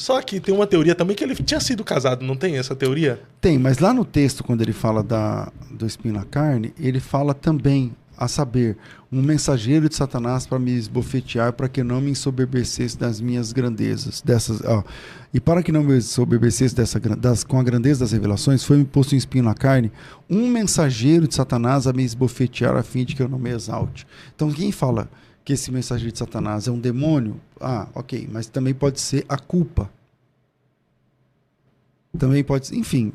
Só que tem uma teoria também que ele tinha sido casado, não tem essa teoria? Tem, mas lá no texto, quando ele fala do espinho na carne, ele fala também, a saber, um mensageiro de Satanás para me esbofetear, para que não me ensoberbecesse das minhas grandezas. E para que não me ensoberbecesse com a grandeza das revelações, foi-me posto um espinho na carne, um mensageiro de Satanás a me esbofetear, a fim de que eu não me exalte. Então, quem fala que esse mensageiro de Satanás é um demônio? Ok, mas também pode ser a culpa. Também pode ser, enfim,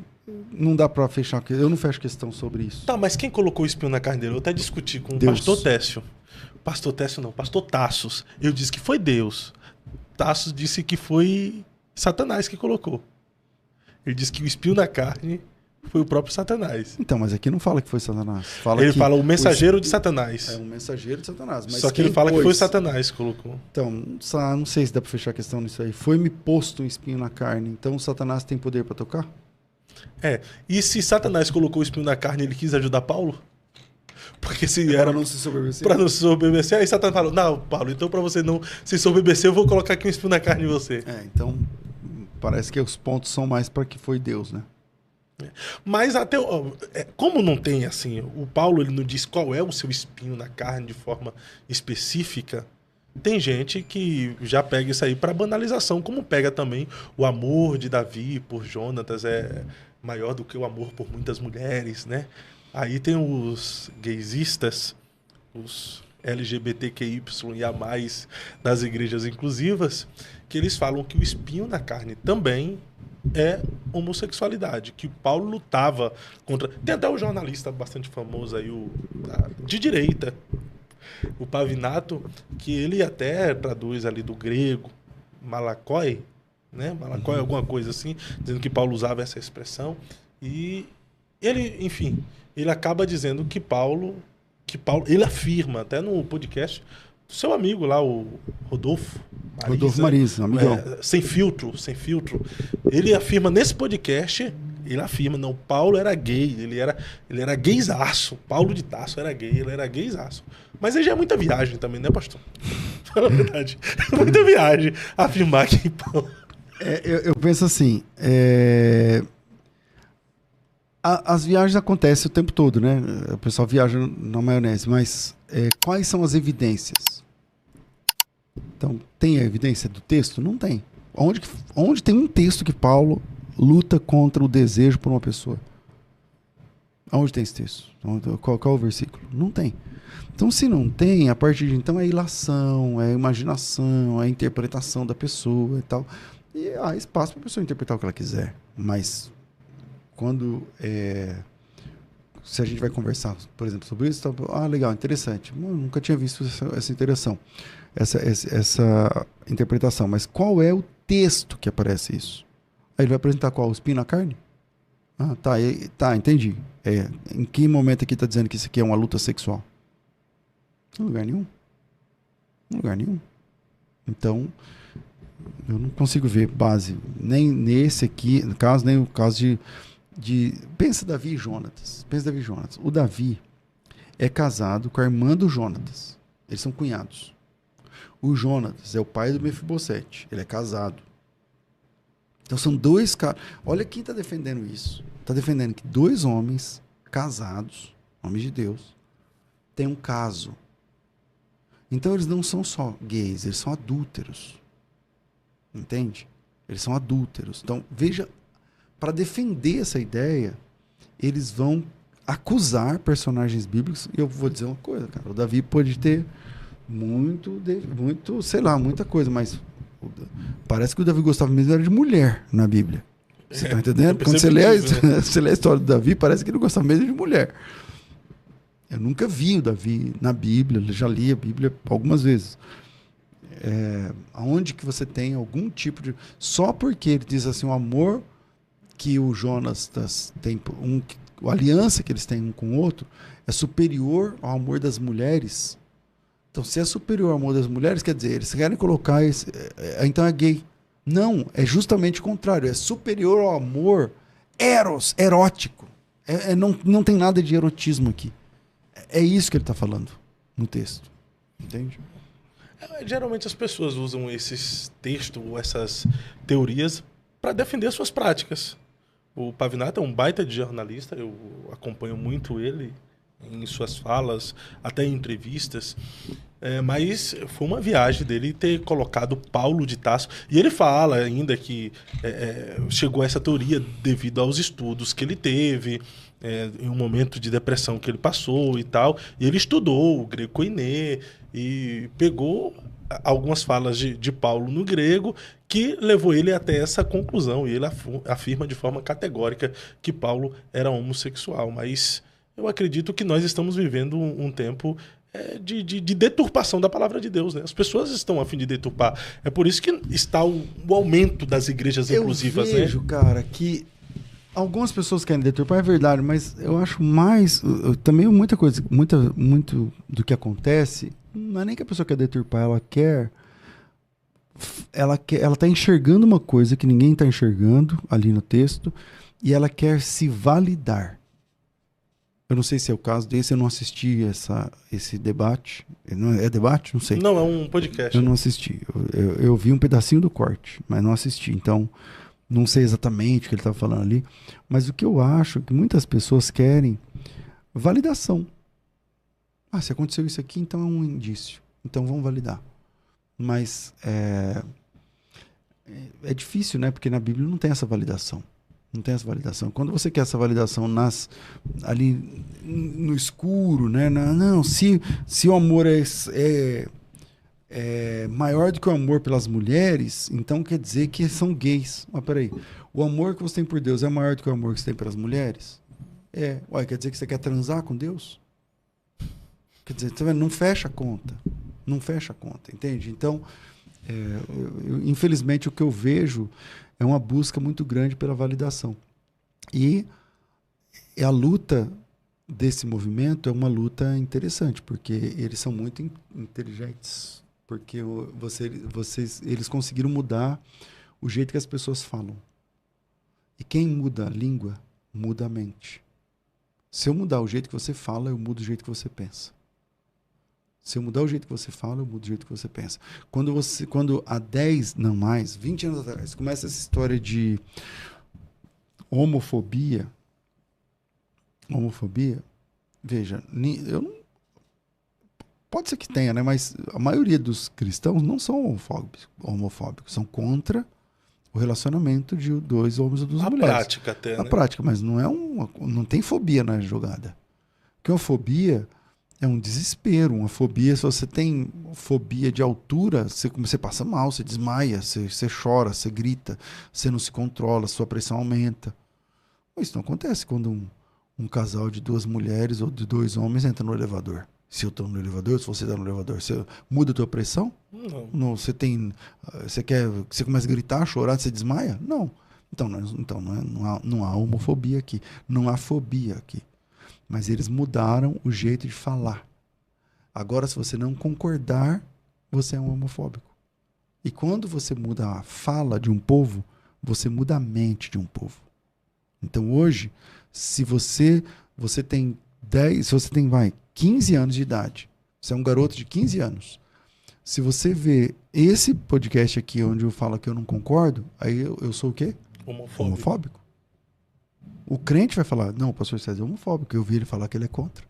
não dá para fechar, eu não fecho questão sobre isso. Tá, mas quem colocou o espinho na carne dele? Eu até discuti com Deus. o pastor Técio. Pastor Técio não, pastor Tassos. Eu disse que foi Deus. Tassos disse que foi Satanás que colocou. Ele disse que o espinho na carne foi o próprio Satanás. Então, mas aqui não fala que foi Satanás. Ele fala o mensageiro de Satanás. É um mensageiro de Satanás. Mas só que ele fala que foi Satanás que colocou. Então, não sei se dá para fechar a questão nisso aí. Foi-me posto um espinho na carne. Então, Satanás tem poder para tocar? E se Satanás colocou o espinho na carne, ele quis ajudar Paulo? Porque se era... Para não se soberbecer? Para não se soberbecer. Aí Satanás falou, não, Paulo, então para você não se soberbecer, eu vou colocar aqui um espinho na carne de você. Então, parece que os pontos são mais para que foi Deus, né? Mas até como não tem assim, o Paulo ele não diz qual é o seu espinho na carne de forma específica. Tem gente que já pega isso aí para banalização, como pega também o amor de Davi por Jonatas é maior do que o amor por muitas mulheres, né? Aí tem os gaysistas, os LGBTQIA+, das igrejas inclusivas, que eles falam que o espinho na carne também é homossexualidade, que o Paulo lutava contra... Tem até um jornalista bastante famoso aí, de direita, o Pavinato, que ele até traduz ali do grego malakoi, né? Malakoi é alguma coisa assim, dizendo que Paulo usava essa expressão, e ele, enfim, ele acaba dizendo que Paulo, ele afirma, até no podcast, seu amigo lá, o Rodolfo Marisa, amigão. Sem filtro. Ele afirma nesse podcast, não, Paulo era gay, ele era gaysaço. Paulo de Tarso era gay, ele era gaysaço. Mas aí já é muita viagem também, né, pastor? Fala a verdade. É muita viagem afirmar que Paulo... Eu penso assim, as viagens acontecem o tempo todo, né? O pessoal viaja na maionese, mas quais são as evidências? Então, tem a evidência do texto? Não tem. Onde tem um texto que Paulo luta contra o desejo por uma pessoa? Onde tem esse texto? Qual é o versículo? Não tem. Então, se não tem, a partir de então é ilação, é imaginação, é interpretação da pessoa e tal. E há espaço para a pessoa interpretar o que ela quiser. Mas, quando... se a gente vai conversar, por exemplo, sobre isso, legal, interessante. Nunca tinha visto essa interação, essa interpretação. Mas qual é o texto que aparece isso? Aí ele vai apresentar qual? O espinho na carne? Tá, entendi. Em que momento aqui está dizendo que isso aqui é uma luta sexual? Em lugar nenhum. Então, eu não consigo ver base, nem nesse aqui, no caso, nem no caso de... Pensa Davi e Jonatas. O Davi é casado com a irmã do Jonatas. Eles são cunhados. O Jonatas é o pai do Mefibosete. Ele é casado. Então são dois caras. Olha quem está defendendo isso. Está defendendo que dois homens casados, homens de Deus, têm um caso. Então eles não são só gays, eles são adúlteros. Entende? Eles são adúlteros. Então, veja, para defender essa ideia, eles vão acusar personagens bíblicos. E eu vou dizer uma coisa, cara. O Davi pode ter muito, sei lá, muita coisa, mas parece que o Davi gostava mesmo era de mulher na Bíblia. Você está entendendo? Quando você lê a história do Davi, parece que ele gostava mesmo de mulher. Eu nunca vi o Davi na Bíblia, já li a Bíblia algumas vezes. Aonde que você tem algum tipo de... Só porque ele diz assim, o amor que o Jonas tem, a aliança que eles têm um com o outro, é superior ao amor das mulheres. Então, se é superior ao amor das mulheres, quer dizer, eles querem colocar então é gay. Não, é justamente o contrário. É superior ao amor erótico. Não tem nada de erotismo aqui. É isso que ele está falando no texto. Entende? Geralmente as pessoas usam esses textos ou essas teorias para defender suas práticas. O Pavinato é um baita de jornalista, eu acompanho muito ele em suas falas, até em entrevistas. Mas foi uma viagem dele ter colocado Paulo de Tarso. E ele fala ainda que chegou a essa teoria devido aos estudos que ele teve, em um momento de depressão que ele passou e tal. E ele estudou o grego koiné e pegou algumas falas de Paulo no grego que levou ele até essa conclusão. E ele afirma de forma categórica que Paulo era homossexual. Mas eu acredito que nós estamos vivendo um tempo de deturpação da palavra de Deus, né? As pessoas estão a fim de deturpar. É por isso que está o aumento das igrejas inclusivas, né? Eu vejo, cara, que algumas pessoas querem deturpar, é verdade, mas eu acho mais... Também muita coisa, muito do que acontece, não é nem que a pessoa quer deturpar, ela tá enxergando uma coisa que ninguém está enxergando ali no texto, e ela quer se validar. Eu não sei se é o caso desse, eu não assisti esse debate. É debate? Não sei. Não, é um podcast. Eu não assisti. Eu vi um pedacinho do corte, mas não assisti. Então, não sei exatamente o que ele estava falando ali. Mas o que eu acho é que muitas pessoas querem validação. Ah, se aconteceu isso aqui, então é um indício. Então vamos validar. Mas é difícil, né? Porque na Bíblia não tem essa validação. Não tem essa validação. Quando você quer essa validação ali no escuro, né? Não, se o amor é maior do que o amor pelas mulheres, então quer dizer que são gays. Mas peraí, o amor que você tem por Deus é maior do que o amor que você tem pelas mulheres? Ué, quer dizer que você quer transar com Deus? Quer dizer, tá vendo? Não fecha a conta. Não fecha a conta, entende? Então, infelizmente, o que eu vejo é uma busca muito grande pela validação. E a luta desse movimento é uma luta interessante, porque eles são muito inteligentes. Porque eles conseguiram mudar o jeito que as pessoas falam. E quem muda a língua, muda a mente. Se eu mudar o jeito que você fala, eu mudo o jeito que você pensa. Se eu mudar o jeito que você fala, eu mudo o jeito que você pensa. Quando há 10, não mais, 20 anos atrás, começa essa história de homofobia, veja, pode ser que tenha, né? Mas a maioria dos cristãos não são homofóbicos, são contra o relacionamento de dois homens ou duas mulheres. A prática até, né? A prática, mas não tem fobia na jogada. Porque uma fobia é um desespero. Uma fobia, se você tem fobia de altura, você passa mal, você desmaia, você chora, você grita, você não se controla, sua pressão aumenta. Isso não acontece quando um casal de duas mulheres ou de dois homens entra no elevador. Se eu estou no elevador, se você está no elevador, você muda a tua pressão? Não. Você começa a gritar, chorar, você desmaia? Não. Então não há homofobia aqui. Não há fobia aqui. Mas eles mudaram o jeito de falar. Agora, se você não concordar, você é um homofóbico. E quando você muda a fala de um povo, você muda a mente de um povo. Então, hoje, se você tem 15 anos de idade, você é um garoto de 15 anos, se você vê esse podcast aqui onde eu falo que eu não concordo, aí eu sou o quê? Homofóbico. O crente vai falar, não, o pastor César é homofóbico, eu vi ele falar que ele é contra.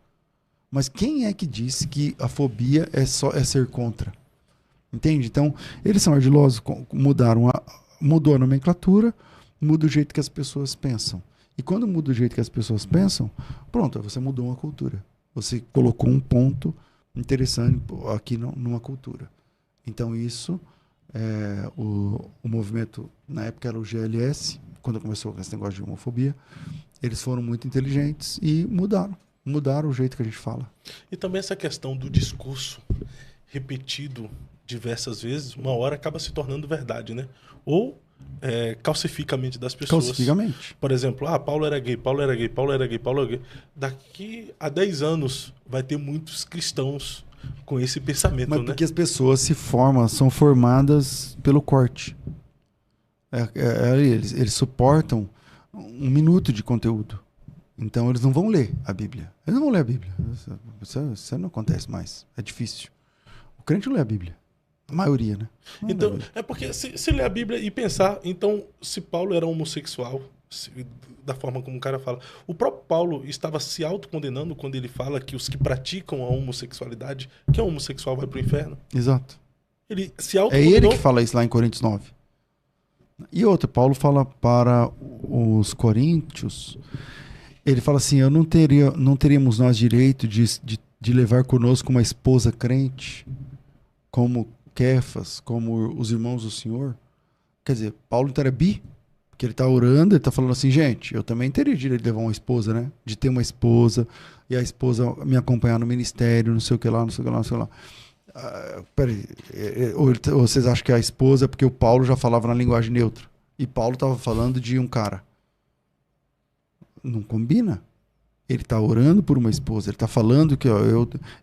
Mas quem é que disse que a fobia é ser contra? Entende? Então, eles são ardilosos, mudou a nomenclatura, muda o jeito que as pessoas pensam. E quando muda o jeito que as pessoas pensam, pronto, você mudou uma cultura. Você colocou um ponto interessante aqui numa cultura. Então, isso, o movimento, na época era o GLS, quando começou esse negócio de homofobia, eles foram muito inteligentes e mudaram o jeito que a gente fala. E também essa questão do discurso repetido diversas vezes, uma hora acaba se tornando verdade, né? Ou calcifica a mente das pessoas. Calcificamente. Por exemplo, Paulo era gay, Paulo era gay, Paulo era gay, Paulo era gay. Daqui a 10 anos vai ter muitos cristãos com esse pensamento, mas porque as pessoas são formadas pelo corte. Eles suportam 1 minuto de conteúdo. Então eles não vão ler a Bíblia. Eles não vão ler a Bíblia. Isso não acontece mais. É difícil. O crente não lê a Bíblia. A maioria, né? Então, é porque se ler a Bíblia e pensar, então, se Paulo era homossexual, da forma como o cara fala, o próprio Paulo estava se autocondenando quando ele fala que os que praticam a homossexualidade, que é homossexual vai pro inferno. Exato. Ele se É autocondenou. ele que fala isso lá em Coríntios 9. E outra, Paulo fala para os coríntios, ele fala assim, não teríamos nós direito de levar conosco uma esposa crente, como Kefas, como os irmãos do Senhor. Quer dizer, Paulo então era bi, porque ele está orando, ele está falando assim, gente, eu também teria direito de levar uma esposa, né? De ter uma esposa, e a esposa me acompanhar no ministério, não sei o que lá, não sei o que lá, não sei o que lá. Peraí, ou vocês acham que é a esposa, porque o Paulo já falava na linguagem neutra, e Paulo estava falando de um cara. Não combina. Ele está orando por uma esposa, ele está falando que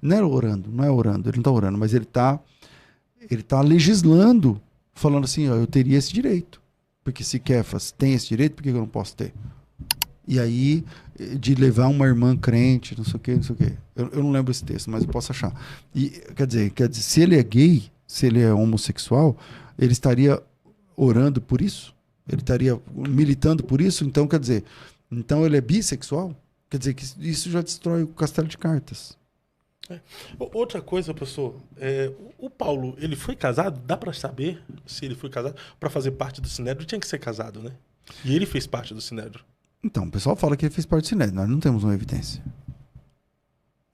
não é orando, ele não está orando, mas ele tá legislando, falando assim, ó, eu teria esse direito. Porque se Kefas tem esse direito, por que eu não posso ter? E aí, de levar uma irmã crente, não sei o quê, não sei o quê. Eu não lembro esse texto, mas eu posso achar. E, quer dizer, se ele é gay, se ele é homossexual, ele estaria orando por isso? Ele estaria militando por isso? Então, quer dizer, então ele é bissexual? Quer dizer que isso já destrói o castelo de cartas. Outra coisa, professor, o Paulo, ele foi casado? Dá para saber se ele foi casado? Para fazer parte do Sinédrio tinha que ser casado, né? E ele fez parte do Sinédrio. Então, o pessoal fala que ele fez parte do Sinédrio. Nós não temos uma evidência.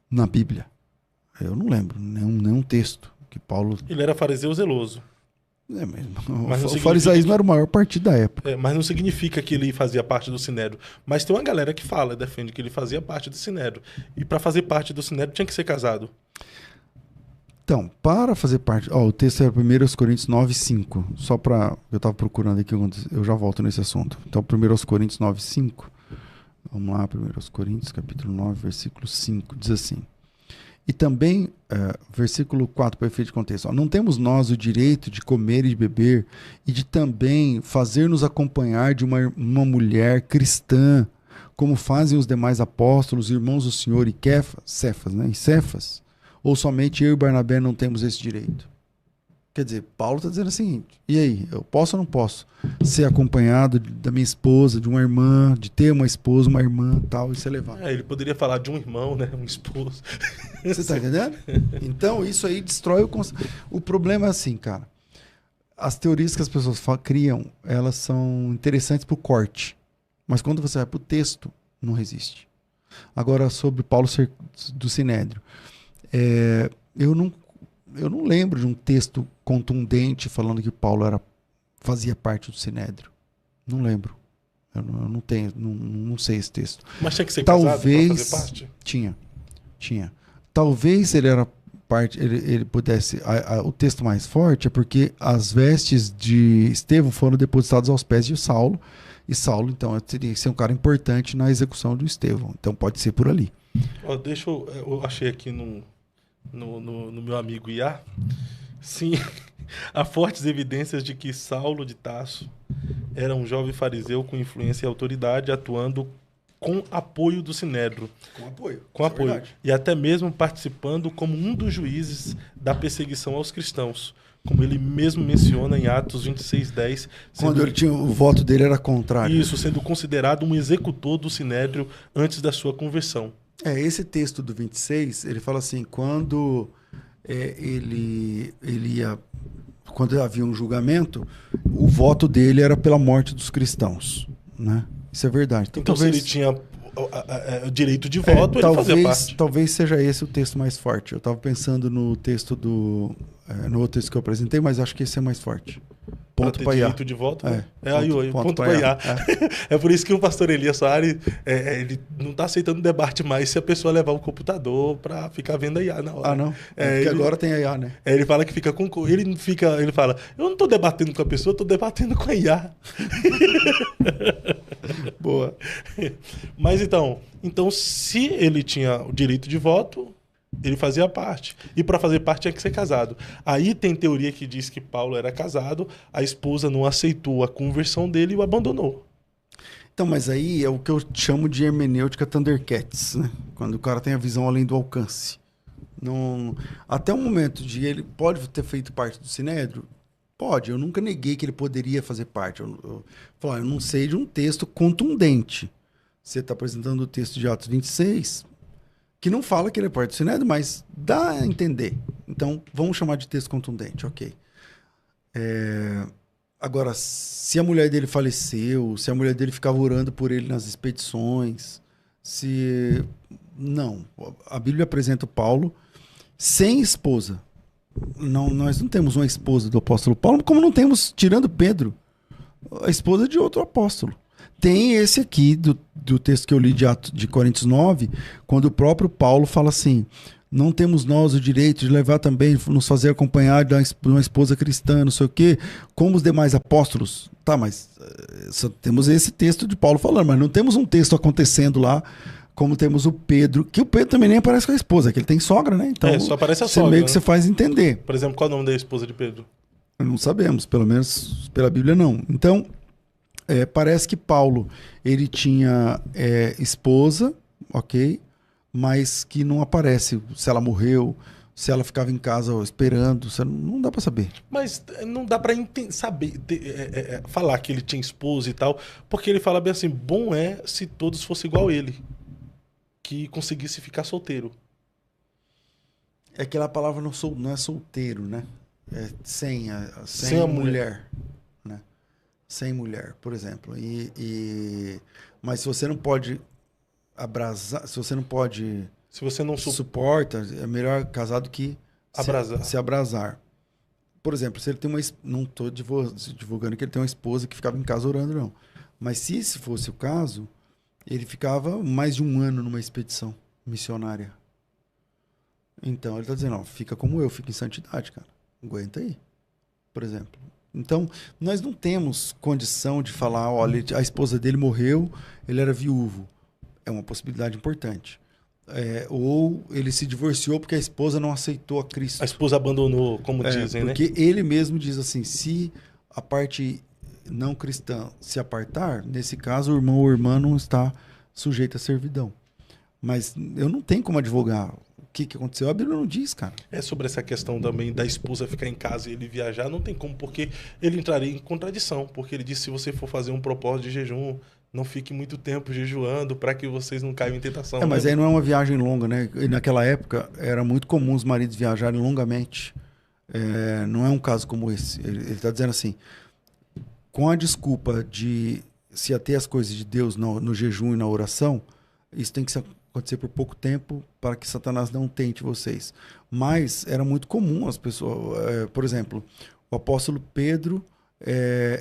Na Bíblia. Eu não lembro nenhum texto que Paulo... Ele era fariseu zeloso. Mas o farisaísmo era o maior partido da época. Mas não significa que ele fazia parte do Sinédrio. Mas tem uma galera que defende que ele fazia parte do Sinédrio. E para fazer parte do Sinédrio tinha que ser casado. Então, para fazer parte... o texto era 1 Coríntios 9, 5. Só para... Eu estava procurando aqui, eu já volto nesse assunto. Então, 1 Coríntios 9, 5. Vamos lá, 1 Coríntios, capítulo 9, versículo 5. Diz assim... E também, versículo 4, para efeito de contexto. Não temos nós o direito de comer e de beber e de também fazer-nos acompanhar de uma mulher cristã, como fazem os demais apóstolos, irmãos do Senhor e Cefas, né? E Cefas? Ou somente eu e Barnabé não temos esse direito? Quer dizer, Paulo está dizendo o seguinte, e aí, eu posso ou não posso ser acompanhado da minha esposa, de uma irmã, de ter uma esposa, uma irmã, tal, isso é levado. Ele poderia falar de um irmão, né, um esposo. Você está entendendo? Então, isso aí destrói o conceito. O problema é assim, cara, as teorias que as pessoas criam, elas são interessantes para o corte, mas quando você vai para o texto, não resiste. Agora, sobre Paulo ser do Sinédrio, eu não lembro de um texto contundente falando que Paulo fazia parte do Sinédrio. Não lembro. Eu não tenho, não sei esse texto. Mas tinha que ser casado para fazer parte? Tinha. Talvez ele era parte, ele pudesse... o texto mais forte é porque as vestes de Estevão foram depositadas aos pés de Saulo, e Saulo, então, teria que ser um cara importante na execução do Estevão. Então, pode ser por ali. Eu achei aqui no meu amigo Iá, sim, há fortes evidências de que Saulo de Tarso era um jovem fariseu com influência e autoridade, atuando com apoio do Sinédrio. Com apoio. E até mesmo participando como um dos juízes da perseguição aos cristãos, como ele mesmo menciona em Atos 26:10. Quando o voto dele era contrário. Isso, sendo considerado um executor do Sinédrio antes da sua conversão. Esse texto do 26, ele fala assim, quando quando havia um julgamento, o voto dele era pela morte dos cristãos, né? Isso é verdade. Então talvez, se ele tinha o direito de voto, ele fazia parte. Talvez seja esse o texto mais forte. Eu estava pensando no texto no outro texto que eu apresentei, mas acho que esse é mais forte. Ponto para direito de voto? Ponto para IA. É por isso que o pastor Elias Soares, ele não está aceitando debate mais se a pessoa levar o computador para ficar vendo a IA na hora. Não. Porque agora tem a IA, né? Ele fala que fica com... Ele fala, eu não estou debatendo com a pessoa, estou debatendo com a IA. Boa. Mas então, se ele tinha o direito de voto, ele fazia parte. E para fazer parte tinha que ser casado. Aí tem teoria que diz que Paulo era casado, a esposa não aceitou a conversão dele e o abandonou. Então, mas aí é o que eu chamo de hermenêutica Thundercats, né? Quando o cara tem a visão além do alcance. Não, até o momento de ele pode ter feito parte do Sinédrio? Pode. Eu nunca neguei que ele poderia fazer parte. Eu não sei de um texto contundente. Você está apresentando o texto de Atos 26, que não fala que ele é parte do Sinédrio, mas dá a entender. Então, vamos chamar de texto contundente, ok. Agora, se a mulher dele faleceu, se a mulher dele ficava orando por ele nas expedições, se... Não. A Bíblia apresenta o Paulo sem esposa. Não, nós não temos uma esposa do apóstolo Paulo, como não temos, tirando Pedro, a esposa de outro apóstolo. Tem esse aqui, do texto que eu li de Coríntios 9, quando o próprio Paulo fala assim: não temos nós o direito de levar também, nos fazer acompanhar de uma esposa cristã, não sei o quê, como os demais apóstolos. Tá, mas só temos esse texto de Paulo falando, mas não temos um texto acontecendo lá, como temos o Pedro, que o Pedro também nem aparece com a esposa, que ele tem sogra, né? Então, só aparece a sogra. Meio que você faz entender. Por exemplo, qual é o nome da esposa de Pedro? Não sabemos, pelo menos pela Bíblia não. Então, parece que Paulo, ele tinha esposa, ok? Mas que não aparece se ela morreu, se ela ficava em casa esperando, não dá para saber. Mas não dá para saber, falar que ele tinha esposa e tal, porque ele fala bem assim: bom é se todos fossem igual a ele, que conseguisse ficar solteiro. É aquela palavra não é solteiro, né? É sem a mulher, né? Sem mulher, por exemplo. Mas se você não pode abrasar, se você não suporta, é melhor casado que se abrasar. Por exemplo, se ele tem não estou divulgando que ele tem uma esposa que ficava em casa orando, não. Mas se esse fosse o caso, ele ficava mais de um ano numa expedição missionária. Então ele está dizendo: ó, fica como eu, fica em santidade, cara. Aguenta aí, por exemplo. Então, nós não temos condição de falar: olha, a esposa dele morreu, ele era viúvo. É uma possibilidade importante. Ou ele se divorciou porque a esposa não aceitou a Cristo. A esposa abandonou, como dizem, porque né? Porque ele mesmo diz assim: se a parte não cristã se apartar, nesse caso o irmão ou irmã não está sujeito à servidão. Mas eu não tenho como advogar o que aconteceu. A Bíblia não diz, cara. Sobre essa questão também da esposa ficar em casa e ele viajar, não tem como, porque ele entraria em contradição. Porque ele disse: se você for fazer um propósito de jejum, não fique muito tempo jejuando para que vocês não caiam em tentação. Mas aí não é uma viagem longa, né? E naquela época era muito comum os maridos viajarem longamente. Não é um caso como esse. Ele está dizendo assim: com a desculpa de se ater às coisas de Deus no jejum e na oração, isso tem que acontecer por pouco tempo para que Satanás não tente vocês. Mas era muito comum as pessoas... por exemplo, o apóstolo Pedro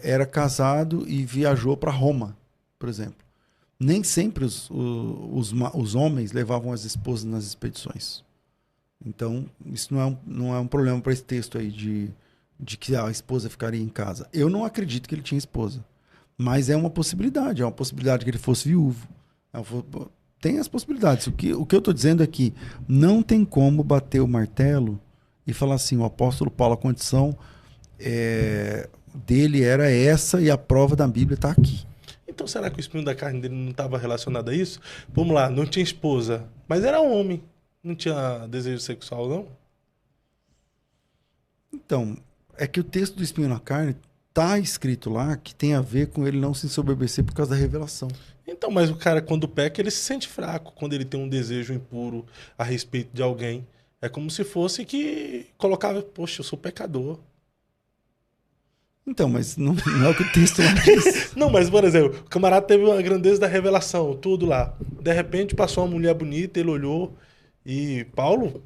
era casado e viajou para Roma, por exemplo. Nem sempre os homens levavam as esposas nas expedições. Então, isso não é um problema para esse texto aí de que a esposa ficaria em casa. Eu não acredito que ele tinha esposa. Mas é uma possibilidade. É uma possibilidade que ele fosse viúvo. Tem as possibilidades. O que eu estou dizendo é que não tem como bater o martelo e falar assim: o apóstolo Paulo, a condição dele era essa e a prova da Bíblia está aqui. Então será que o espinho da carne dele não estava relacionado a isso? Vamos lá, não tinha esposa, mas era homem. Não tinha desejo sexual, não? Então, é que o texto do espinho na carne está escrito lá que tem a ver com ele não se ensoberbecer por causa da revelação. Então, mas o cara, quando peca, ele se sente fraco quando ele tem um desejo impuro a respeito de alguém. É como se fosse que colocava: poxa, eu sou pecador. Então, mas não é o que o texto lá diz. Não, mas, por exemplo, o camarada teve uma grandeza da revelação, tudo lá. De repente, passou uma mulher bonita, ele olhou, e Paulo,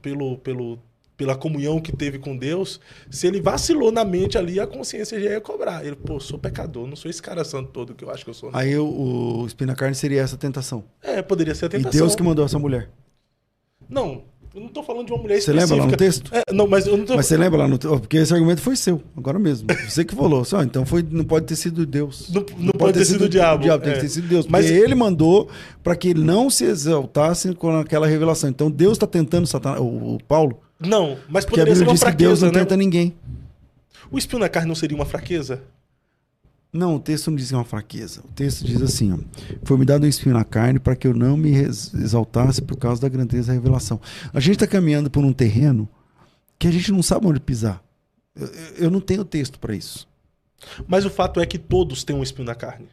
pela comunhão que teve com Deus, se ele vacilou na mente ali, a consciência já ia cobrar. Ele: pô, sou pecador, não sou esse cara santo todo que eu acho que eu sou. Não. Aí o espinho na carne seria essa tentação. Poderia ser a tentação. E Deus que mandou essa mulher. Não, eu não tô falando de uma mulher Você específica. lembra lá no texto? Não, mas eu não tô... Mas você lembra lá no texto? Porque esse argumento foi seu, agora mesmo. Você que falou. Então não pode ter sido Deus. Não pode ter sido o diabo. Tem que ter sido Deus. Mas ele mandou para que ele não se exaltasse com aquela revelação. Então Deus está tentando o Paulo. Não, mas porque poderia ser uma fraqueza, que Deus não tenta ninguém. O espinho na carne não seria uma fraqueza? Não, o texto não diz que é uma fraqueza. O texto diz assim, ó, foi-me dado um espinho na carne para que eu não me exaltasse por causa da grandeza da revelação. A gente está caminhando por um terreno que a gente não sabe onde pisar. Eu não tenho texto para isso. Mas o fato é que todos têm um espinho na carne.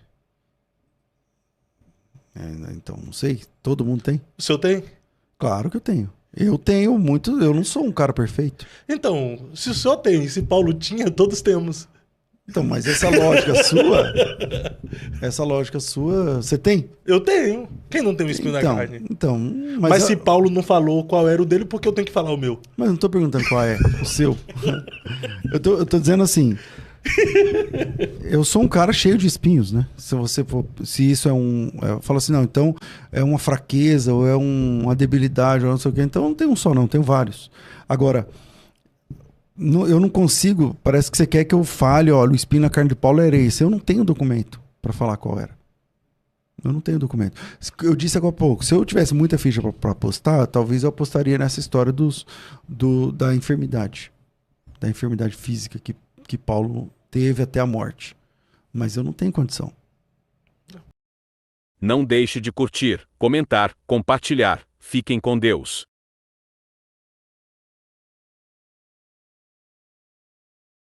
Então, não sei. Todo mundo tem? O senhor tem? Claro que eu tenho. Eu tenho muito. Eu não sou um cara perfeito. Então, se o senhor tem, se Paulo tinha, todos temos. Então, mas essa lógica sua, você tem? Eu tenho. Quem não tem um espinho na carne? Então, mas se Paulo não falou qual era o dele, por que eu tenho que falar o meu? Mas eu não tô perguntando qual é o seu. Eu tô dizendo assim, eu sou um cara cheio de espinhos, né? Se isso é fala assim, não, então é uma fraqueza ou é uma debilidade ou não sei o quê. Então não tem um só não, tem vários. Agora, eu não consigo, parece que você quer que eu fale, olha, o espinho na carne de Paulo era esse. Eu não tenho documento para falar qual era. Eu não tenho documento. Eu disse agora há pouco, se eu tivesse muita ficha para apostar, talvez eu apostaria nessa história da enfermidade. Da enfermidade física que Paulo teve até a morte. Mas eu não tenho condição. Não deixe de curtir, comentar, compartilhar. Fiquem com Deus.